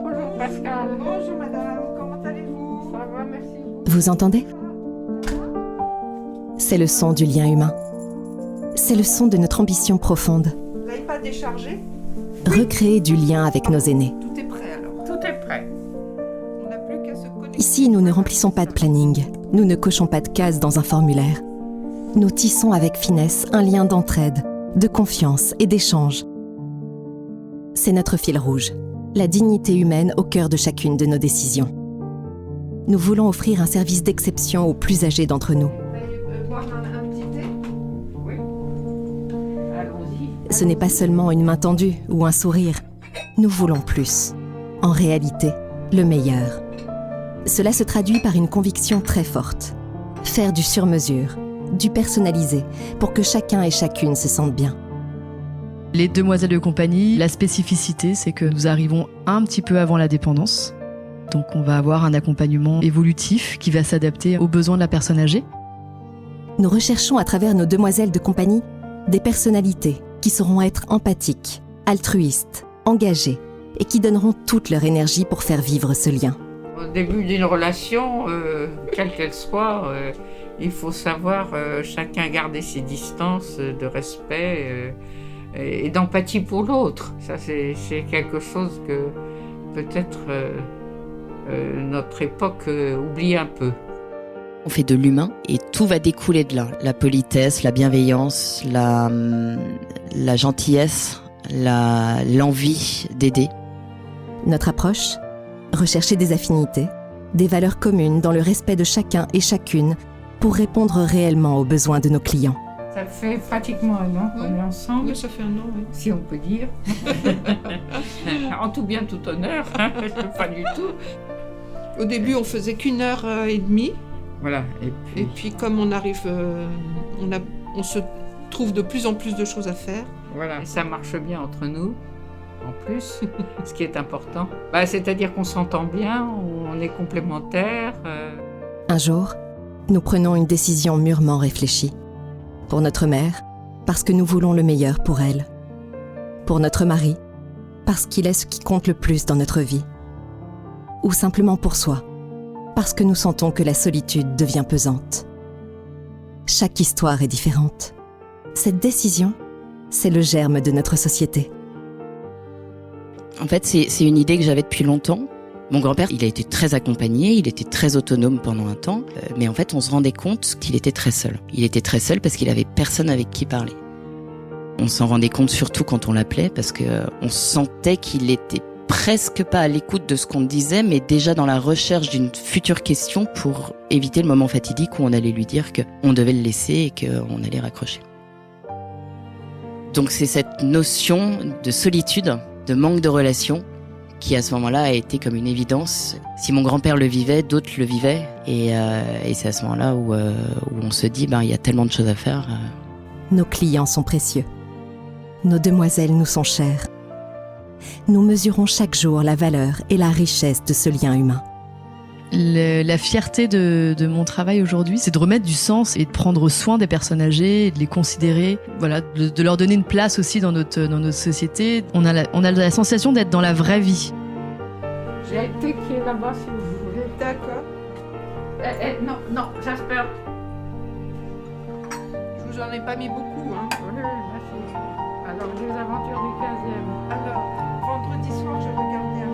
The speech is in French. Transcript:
Bonjour Pascal. Bonjour madame, comment allez-vous? Ça va, merci. Vous entendez? C'est le son du lien humain. C'est le son de notre ambition profonde. L'iPad est chargé? Recréer du lien avec nos aînés. Tout est prêt alors? Tout est prêt. On n'a plus qu'à se connecter. Ici, nous ne remplissons pas de planning. Nous ne cochons pas de cases dans un formulaire. Nous tissons avec finesse un lien d'entraide, de confiance et d'échange. C'est notre fil rouge, la dignité humaine au cœur de chacune de nos décisions. Nous voulons offrir un service d'exception aux plus âgés d'entre nous. Boire un petit thé? Oui. Allons-y. Ce n'est pas seulement une main tendue ou un sourire. Nous voulons plus. En réalité, le meilleur. Cela se traduit par une conviction très forte. Faire du sur-mesure, du personnalisé, pour que chacun et chacune se sentent bien. Les demoiselles de compagnie, la spécificité, c'est que nous arrivons un petit peu avant la dépendance. Donc on va avoir un accompagnement évolutif qui va s'adapter aux besoins de la personne âgée. Nous recherchons à travers nos demoiselles de compagnie des personnalités qui sauront être empathiques, altruistes, engagées et qui donneront toute leur énergie pour faire vivre ce lien. Au début d'une relation, quelle qu'elle soit, il faut savoir chacun garder ses distances de respect et d'empathie pour l'autre. Ça, c'est quelque chose que peut-être notre époque oublie un peu. On fait de l'humain et tout va découler de là. La politesse, la bienveillance, la gentillesse, l'envie d'aider. Notre approche ? Rechercher des affinités, des valeurs communes dans le respect de chacun et chacune pour répondre réellement aux besoins de nos clients. Ça fait pratiquement un an qu'on est ensemble. Oui, ça fait un an, oui. Si on peut dire. En tout bien, tout honneur, hein, pas du tout. Au début, on faisait qu'1 heure et demie. Voilà. Et puis comme on arrive, on se trouve de plus en plus de choses à faire. Voilà, ça marche bien entre nous, en plus, ce qui est important. C'est-à-dire qu'on s'entend bien, on est complémentaires. Un jour, nous prenons une décision mûrement réfléchie. Pour notre mère, parce que nous voulons le meilleur pour elle. Pour notre mari, parce qu'il est ce qui compte le plus dans notre vie. Ou simplement pour soi, parce que nous sentons que la solitude devient pesante. Chaque histoire est différente. Cette décision, c'est le germe de notre société. En fait, c'est une idée que j'avais depuis longtemps. Mon grand-père, il a été très accompagné, il était très autonome pendant un temps, mais en fait, on se rendait compte qu'il était très seul. Il était très seul parce qu'il avait personne avec qui parler. On s'en rendait compte surtout quand on l'appelait, parce que on sentait qu'il était presque pas à l'écoute de ce qu'on disait, mais déjà dans la recherche d'une future question pour éviter le moment fatidique où on allait lui dire qu'on devait le laisser et qu'on allait raccrocher. Donc c'est cette notion de solitude, de manque de relation, qui à ce moment-là a été comme une évidence. Si mon grand-père le vivait, d'autres le vivaient. Et c'est à ce moment-là où on se dit, il y a tellement de choses à faire. Nos clients sont précieux. Nos demoiselles nous sont chères. Nous mesurons chaque jour la valeur et la richesse de ce lien humain. La fierté de mon travail aujourd'hui, c'est de remettre du sens et de prendre soin des personnes âgées, et de les considérer, voilà, de leur donner une place aussi dans notre société. On a la sensation d'être dans la vraie vie. J'ai un thé qui est là-bas si vous voulez. D'accord. Non, j'espère. Je vous en ai pas mis beaucoup, hein. Oui, merci. Alors, les aventures du 15e. Alors, vendredi soir, je regardais